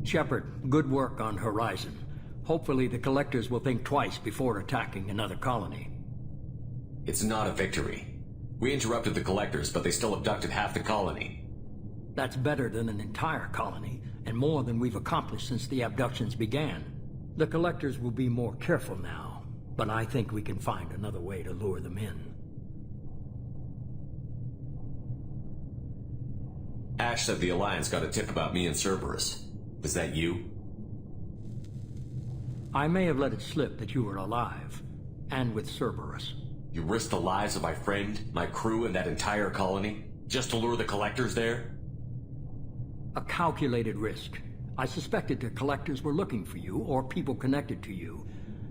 Shepard, good work on Horizon. Hopefully the Collectors will think twice before attacking another colony. It's not a victory. We interrupted the Collectors, but they still abducted half the colony. That's better than an entire colony, and more than we've accomplished since the abductions began. The Collectors will be more careful now, but I think we can find another way to lure them in. Ash said the Alliance got a tip about me and Cerberus. Was that you? I may have let it slip that you were alive, and with Cerberus. You risked the lives of my friend, my crew, and that entire colony, just to lure the Collectors there? A calculated risk. I suspected the Collectors were looking for you, or people connected to you.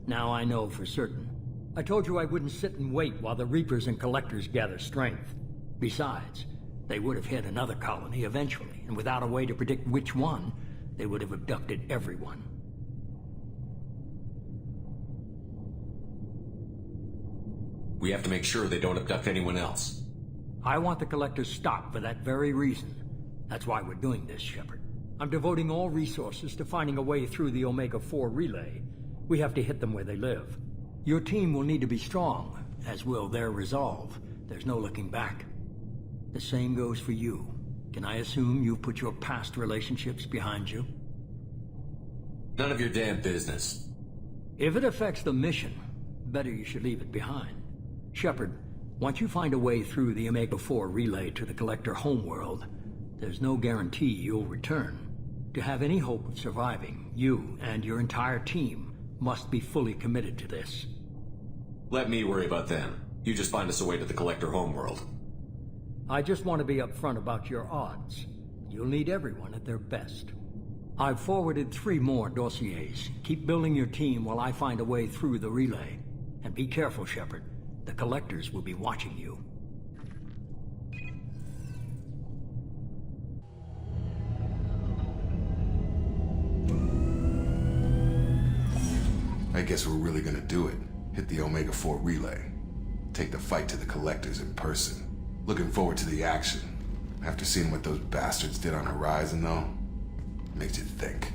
Now I know for certain. I told you I wouldn't sit and wait while the Reapers and Collectors gather strength. Besides, they would have hit another colony eventually, and without a way to predict which one, they would have abducted everyone. We have to make sure they don't abduct anyone else. I want the Collectors stopped for that very reason. That's why we're doing this, Shepard. I'm devoting all resources to finding a way through the Omega-4 relay. We have to hit them where they live. Your team will need to be strong, as will their resolve. There's no looking back. The same goes for you. Can I assume you've put your past relationships behind you? None of your damn business. If it affects the mission, better you should leave it behind. Shepard, once you find a way through the Omega-4 relay to the Collector homeworld, there's no guarantee you'll return. To have any hope of surviving, you and your entire team must be fully committed to this. Let me worry about them. You just find us a way to the Collector homeworld. I just want to be upfront about your odds. You'll need everyone at their best. I've forwarded 3 more dossiers. Keep building your team while I find a way through the relay. And be careful, Shepard. The Collectors will be watching you. I guess we're really gonna do it. Hit the Omega-4 relay. Take the fight to the Collectors in person. Looking forward to the action. After seeing what those bastards did on Horizon, though, makes you think.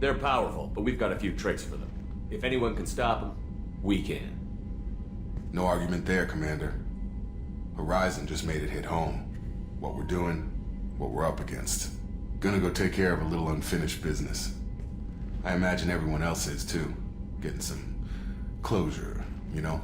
They're powerful, but we've got a few tricks for them. If anyone can stop them, we can. No argument there, Commander. Horizon just made it hit home. What we're doing, what we're up against. Gonna go take care of a little unfinished business. I imagine everyone else is too. Getting some closure, you know?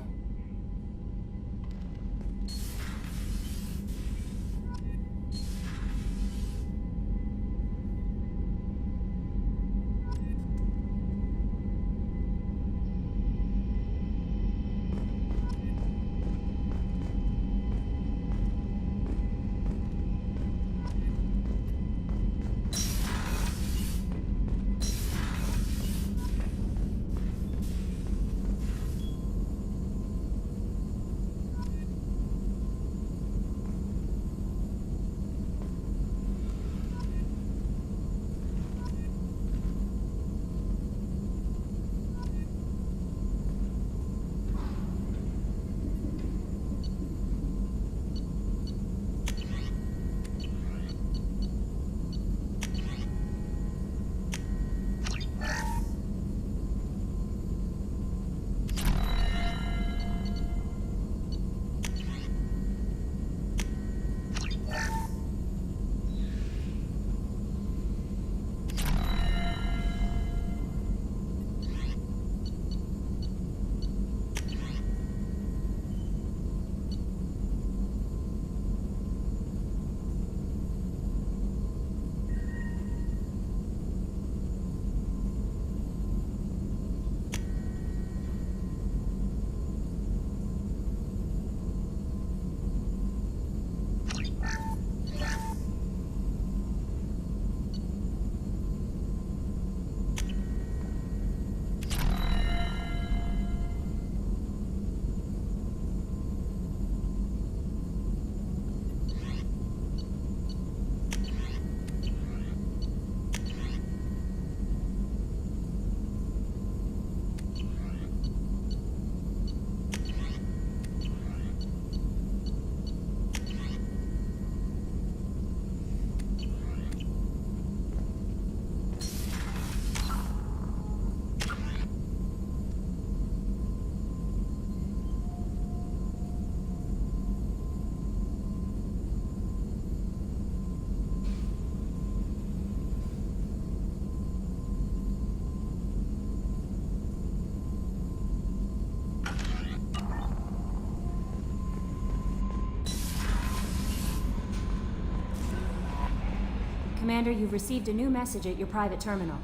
Commander, you've received a new message at your private terminal.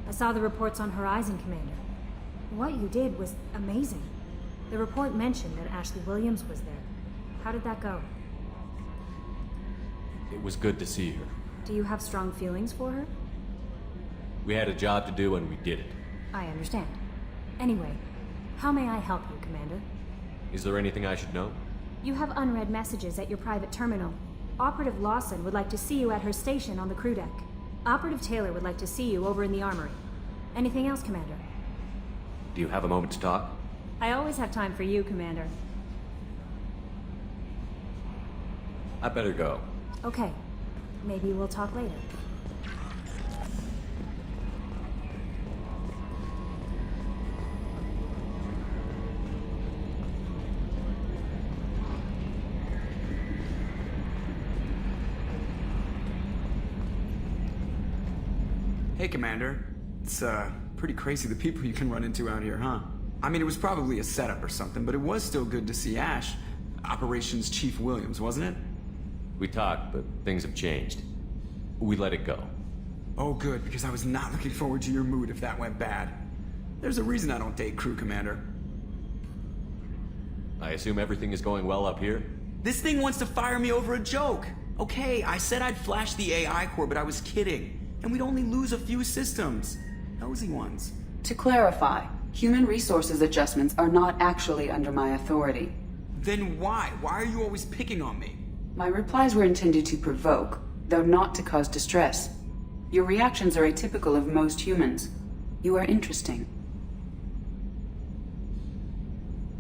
I saw the reports on Horizon, Commander. What you did was amazing. The report mentioned that Ashley Williams was there. How did that go? It was good to see her. Do you have strong feelings for her? We had a job to do and we did it. I understand. Anyway, how may I help you, Commander? Is there anything I should know? You have unread messages at your private terminal. Operative Lawson would like to see you at her station on the crew deck. Operative Taylor would like to see you over in the armory. Anything else, Commander? Do you have a moment to talk? I always have time for you, Commander. I better go. Okay. Maybe we'll talk later. Hey, Commander. It's, pretty crazy the people you can run into out here, huh? I mean, it was probably a setup or something, but it was still good to see Ash. Operations Chief Williams, wasn't it? We talked, but things have changed. We let it go. Oh, good, because I was not looking forward to your mood if that went bad. There's a reason I don't date crew, Commander. I assume everything is going well up here? This thing wants to fire me over a joke. Okay, I said I'd flash the AI core, but I was kidding. And we'd only lose a few systems. Nosy ones. To clarify, human resources adjustments are not actually under my authority. Then why? Why are you always picking on me? My replies were intended to provoke, though not to cause distress. Your reactions are atypical of most humans. You are interesting.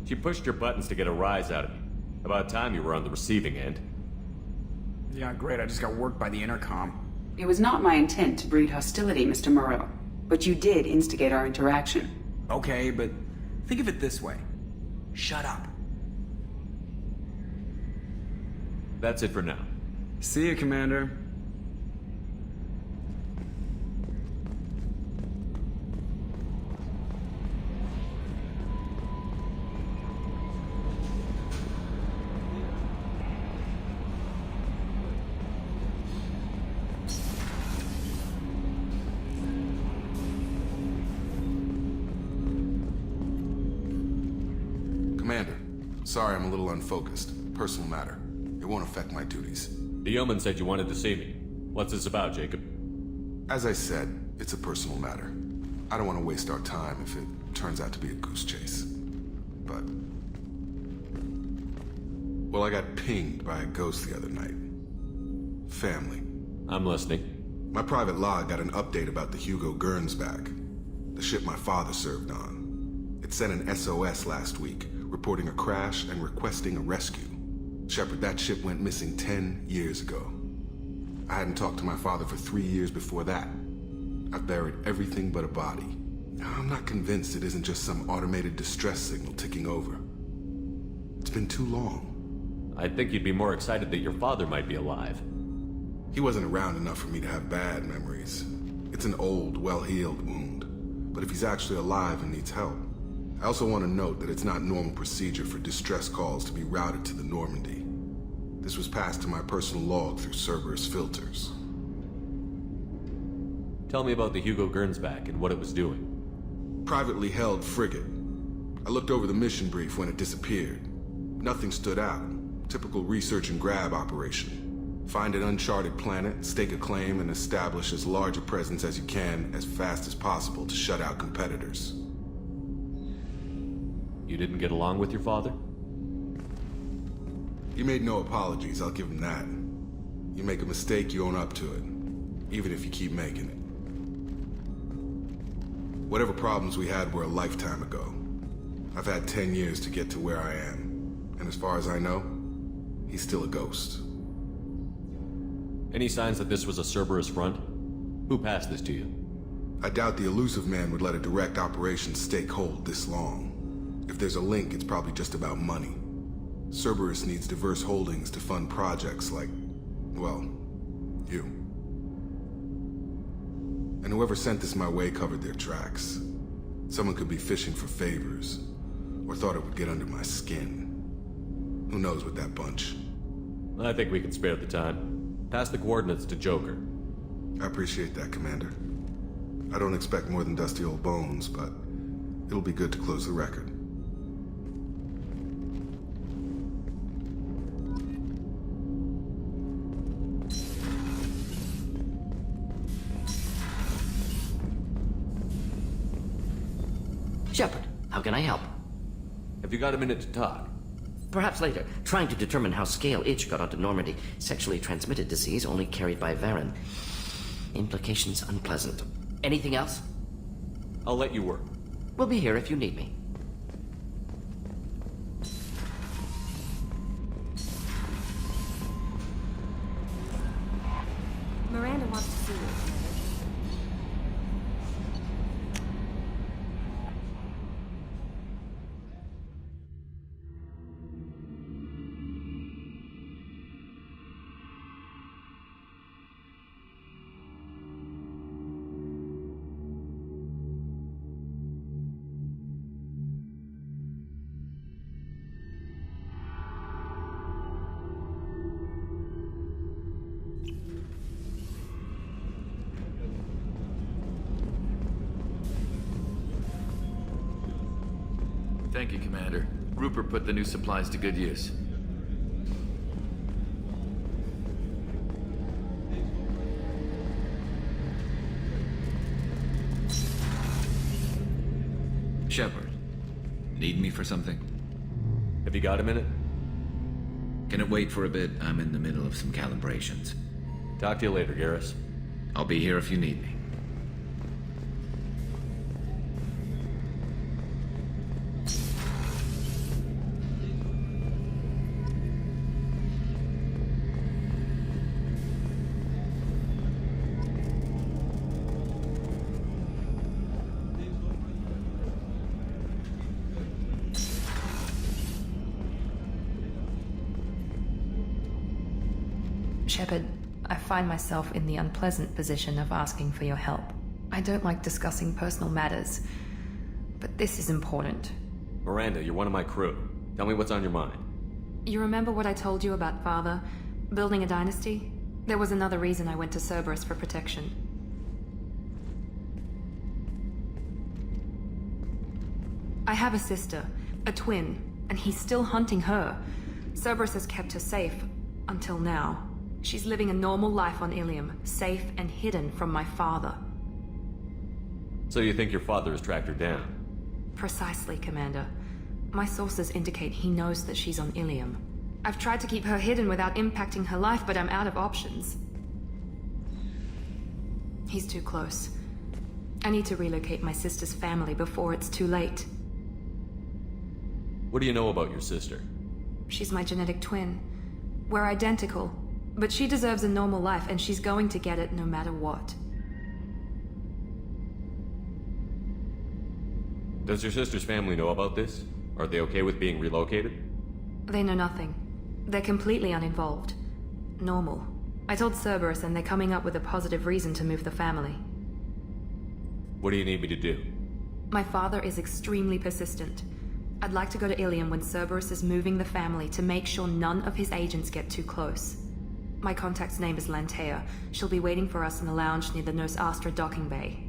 She pushed your buttons to get a rise out of you. About time you were on the receiving end. Yeah, great. I just got worked by the intercom. It was not my intent to breed hostility, Mr. Moreau, but you did instigate our interaction. Okay, but think of it this way. Shut up. That's it for now. See you, Commander. Commander, sorry I'm a little unfocused. Personal matter. It won't affect my duties. The yeoman said you wanted to see me. What's this about, Jacob? As I said, it's a personal matter. I don't want to waste our time if it turns out to be a goose chase. But... well, I got pinged by a ghost the other night. Family. I'm listening. My private log got an update about the Hugo Gernsback, the ship my father served on. It sent an SOS last week, reporting a crash and requesting a rescue. Shepard, that ship went missing 10 years ago. I hadn't talked to my father for 3 years before that. I've buried everything but a body. I'm not convinced it isn't just some automated distress signal ticking over. It's been too long. I'd think you'd be more excited that your father might be alive. He wasn't around enough for me to have bad memories. It's an old, well-healed wound. But if he's actually alive and needs help, I also want to note that it's not normal procedure for distress calls to be routed to the Normandy. This was passed to my personal log through Cerberus filters. Tell me about the Hugo Gernsback and what it was doing. Privately held frigate. I looked over the mission brief when it disappeared. Nothing stood out. Typical research and grab operation. Find an uncharted planet, stake a claim, and establish as large a presence as you can as fast as possible to shut out competitors. You didn't get along with your father? He made no apologies, I'll give him that. You make a mistake, you own up to it. Even if you keep making it. Whatever problems we had were a lifetime ago. I've had 10 years to get to where I am. And as far as I know, he's still a ghost. Any signs that this was a Cerberus front? Who passed this to you? I doubt the Elusive Man would let a direct operation stake hold this long. If there's a link, it's probably just about money. Cerberus needs diverse holdings to fund projects like, well, you. And whoever sent this my way covered their tracks. Someone could be fishing for favors, or thought it would get under my skin. Who knows with that bunch? I think we can spare the time. Pass the coordinates to Joker. I appreciate that, Commander. I don't expect more than dusty old bones, but it'll be good to close the record. Shepard, how can I help? Have you got a minute to talk? Perhaps later. Trying to determine how Scale Itch got onto Normandy. Sexually transmitted disease only carried by Varen. Implications unpleasant. Anything else? I'll let you work. We'll be here if you need me. Miranda wants to see you. Thank you, Commander. Rupert put the new supplies to good use. Shepard, need me for something? Have you got a minute? Can it wait for a bit? I'm in the middle of some calibrations. Talk to you later, Garrus. I'll be here if you need me. Shepard, I find myself in the unpleasant position of asking for your help. I don't like discussing personal matters, but this is important. Miranda, you're one of my crew. Tell me what's on your mind. You remember what I told you about Father? Building a dynasty? There was another reason I went to Cerberus for protection. I have a sister, a twin, and he's still hunting her. Cerberus has kept her safe, until now. She's living a normal life on Ilium, safe and hidden from my father. So you think your father has tracked her down? Precisely, Commander. My sources indicate he knows that she's on Ilium. I've tried to keep her hidden without impacting her life, but I'm out of options. He's too close. I need to relocate my sister's family before it's too late. What do you know about your sister? She's my genetic twin. We're identical, but she deserves a normal life, and she's going to get it no matter what. Does your sister's family know about this? Are they okay with being relocated? They know nothing. They're completely uninvolved. Normal. I told Cerberus, and they're coming up with a positive reason to move the family. What do you need me to do? My father is extremely persistent. I'd like to go to Ilium when Cerberus is moving the family to make sure none of his agents get too close. My contact's name is Lantea. She'll be waiting for us in the lounge near the Nos Astra docking bay.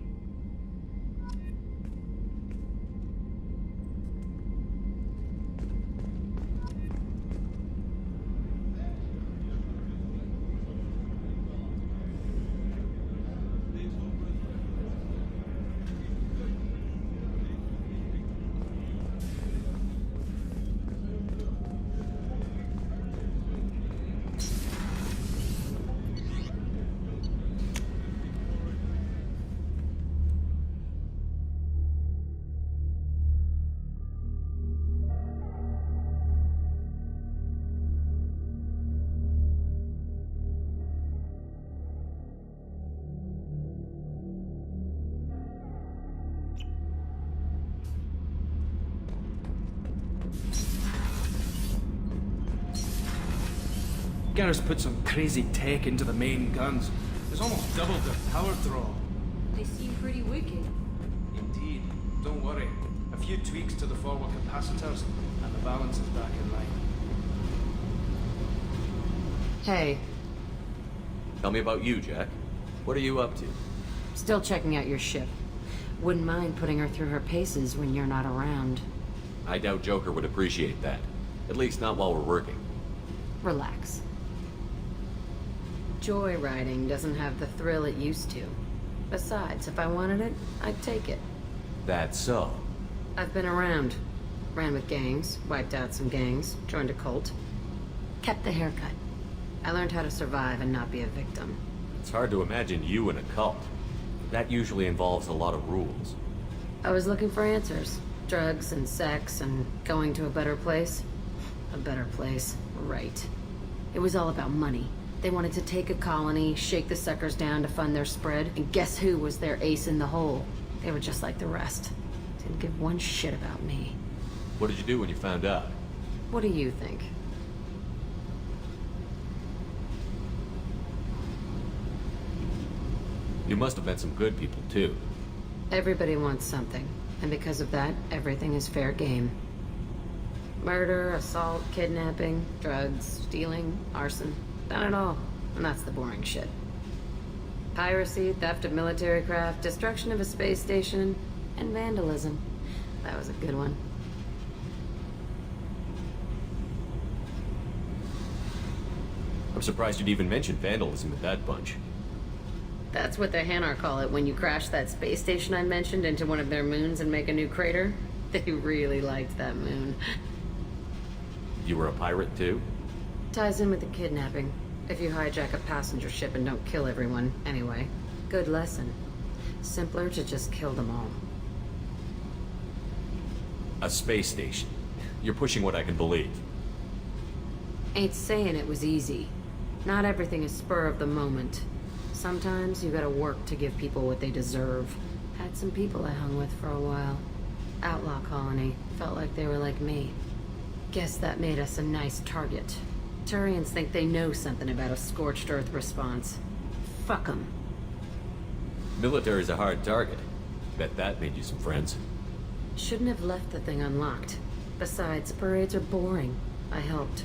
Garrus put some crazy tech into the main guns. It's almost doubled their power draw. They seem pretty wicked. Indeed. Don't worry. A few tweaks to the forward capacitors, and the balance is back in line. Hey. Tell me about you, Jack. What are you up to? Still checking out your ship. Wouldn't mind putting her through her paces when you're not around. I doubt Joker would appreciate that. At least not while we're working. Relax. Joyriding doesn't have the thrill it used to. Besides, if I wanted it, I'd take it. That's so. I've been around. Ran with gangs, wiped out some gangs, joined a cult. Kept the haircut. I learned how to survive and not be a victim. It's hard to imagine you in a cult. That usually involves a lot of rules. I was looking for answers. Drugs and sex and going to a better place. A better place, right. It was all about money. They wanted to take a colony, shake the suckers down to fund their spread, and guess who was their ace in the hole? They were just like the rest. Didn't give one shit about me. What did you do when you found out? What do you think? You must have met some good people, too. Everybody wants something, and because of that, everything is fair game. Murder, assault, kidnapping, drugs, stealing, arson. Done it all. And that's the boring shit. Piracy, theft of military craft, destruction of a space station, and vandalism. That was a good one. I'm surprised you'd even mention vandalism in that bunch. That's what the Hanar call it when you crash that space station I mentioned into one of their moons and make a new crater. They really liked that moon. You were a pirate, too? Ties in with the kidnapping. If you hijack a passenger ship and don't kill everyone, anyway. Good lesson. Simpler to just kill them all. A space station. You're pushing what I can believe. Ain't saying it was easy. Not everything is spur of the moment. Sometimes you gotta work to give people what they deserve. Had some people I hung with for a while. Outlaw colony. Felt like they were like me. Guess that made us a nice target. Turians think they know something about a scorched earth response. Fuck 'em. Military's a hard target. Bet that made you some friends. Shouldn't have left the thing unlocked. Besides, parades are boring. I helped.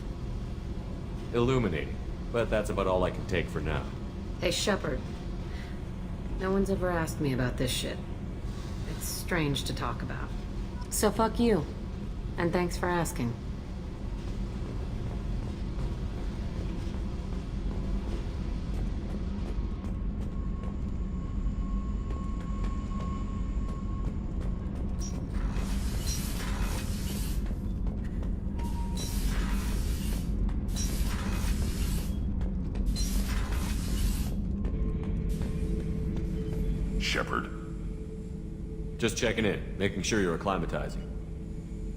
Illuminating. But that's about all I can take for now. Hey, Shepard. No one's ever asked me about this shit. It's strange to talk about. So fuck you. And thanks for asking. Shepard. Just checking in, making sure you're acclimatizing.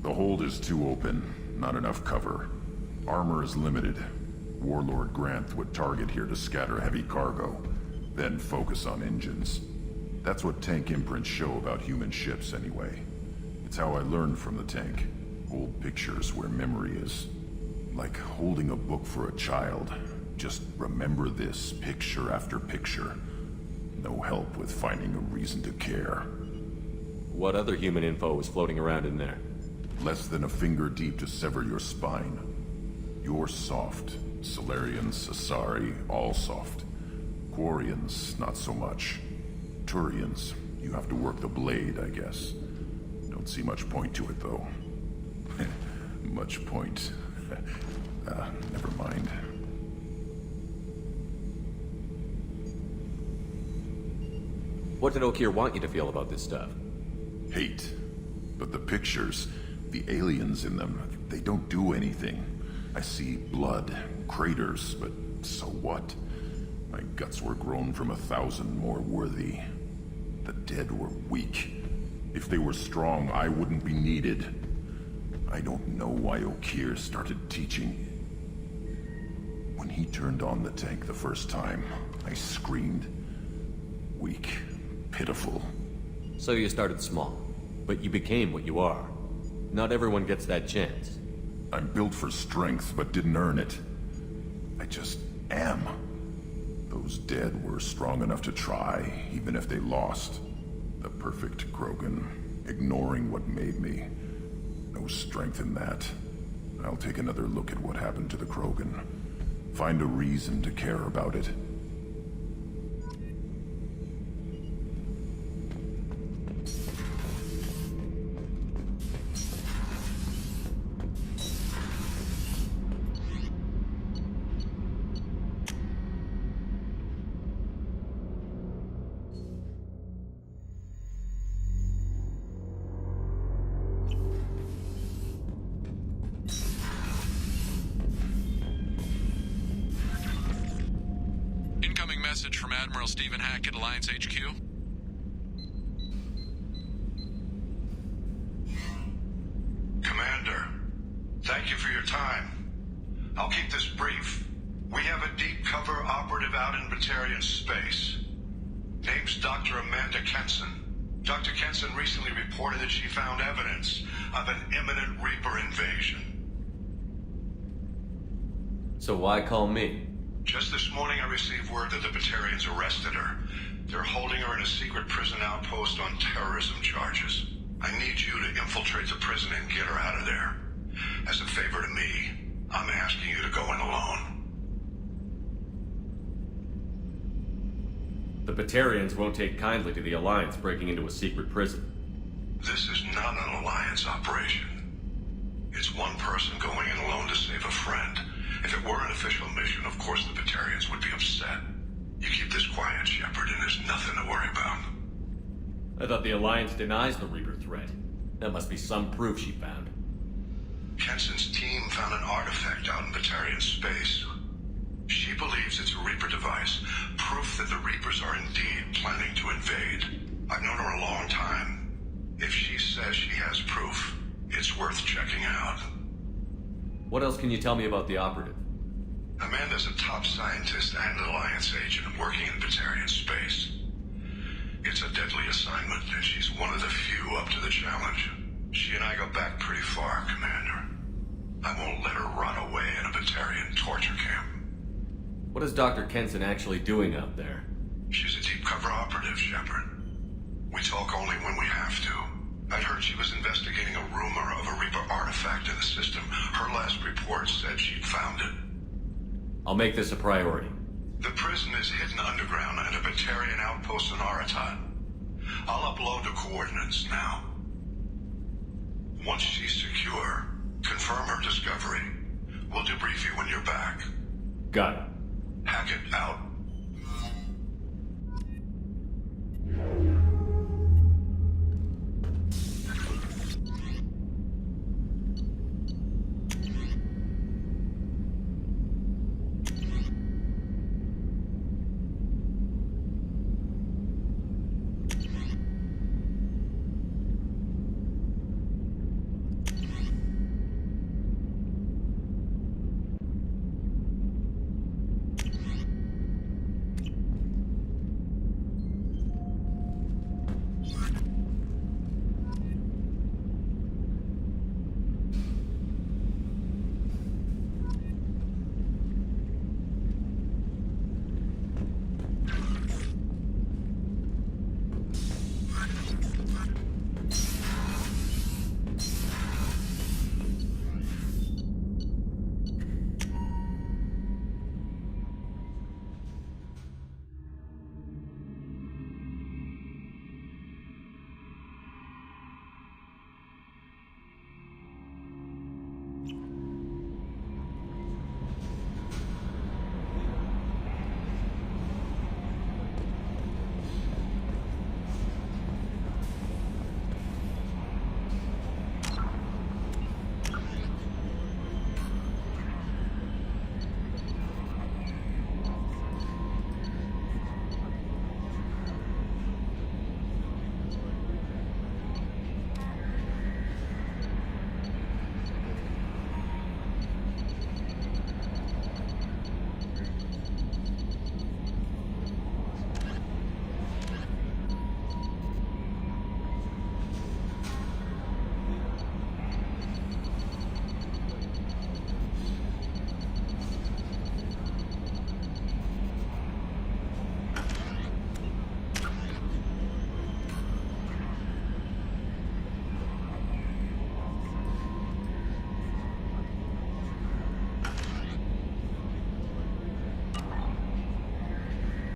The hold is too open, not enough cover. Armor is limited. Warlord Granth would target here to scatter heavy cargo, then focus on engines. That's what tank imprints show about human ships anyway. It's how I learned from the tank. Old pictures where memory is. Like holding a book for a child. Just remember this, picture after picture. No help with finding a reason to care. What other human info was floating around in there? Less than a finger deep to sever your spine. You're soft. Solarians, Asari, all soft. Quarians, not so much. Turians, you have to work the blade, I guess. Don't see much point to it, though. Much point. Never mind. What did Okeer want you to feel about this stuff? Hate. But the pictures, the aliens in them, they don't do anything. I see blood, craters, but so what? My guts were grown from 1,000 more worthy. The dead were weak. If they were strong, I wouldn't be needed. I don't know why Okeer started teaching. When he turned on the tank the first time, I screamed. Weak. Pitiful. So you started small, but you became what you are. Not everyone gets that chance. I'm built for strength, but didn't earn it. I just am. Those dead were strong enough to try, even if they lost. The perfect Krogan, ignoring what made me. No strength in that. I'll take another look at what happened to the Krogan. Find a reason to care about it. message from Admiral Stephen Hackett, Alliance HQ. Commander, thank you for your time. I'll keep this brief. We have a deep cover operative out in Batarian space. Name's Dr. Amanda Kenson. Dr. Kenson recently reported that she found evidence of an imminent Reaper invasion. So why call me? Just this morning I received word that the Batarians arrested her. They're holding her in a secret prison outpost on terrorism charges. I need you to infiltrate the prison and get her out of there. As a favor to me, I'm asking you to go in alone. The Batarians won't take kindly to the Alliance breaking into a secret prison. This is not an Alliance operation. It's one person going in alone to save a friend. If it were an official mission, of course the Batarians would be upset. You keep this quiet, Shepard, and there's nothing to worry about. I thought the Alliance denies the Reaper threat. That must be some proof she found. Kenson's team found an artifact out in Batarian space. She believes it's a Reaper device, proof that the Reapers are indeed planning to invade. I've known her a long time. If she says she has proof, it's worth checking out. What else can you tell me about the operative? Amanda's a top scientist and Alliance agent working in Batarian space. It's a deadly assignment, and she's one of the few up to the challenge. She and I go back pretty far, Commander. I won't let her rot away in a Batarian torture camp. What is Dr. Kenson actually doing out there? She's a deep cover operative, Shepard. We talk only when we have to. I'd heard she was investigating a rumor of a Reaper artifact in the system. Her last report said she'd found it. I'll make this a priority. The prison is hidden underground at a Batarian outpost in Aratat. I'll upload the coordinates now. Once she's secure, confirm her discovery. We'll debrief you when you're back. Got it. Hackett out.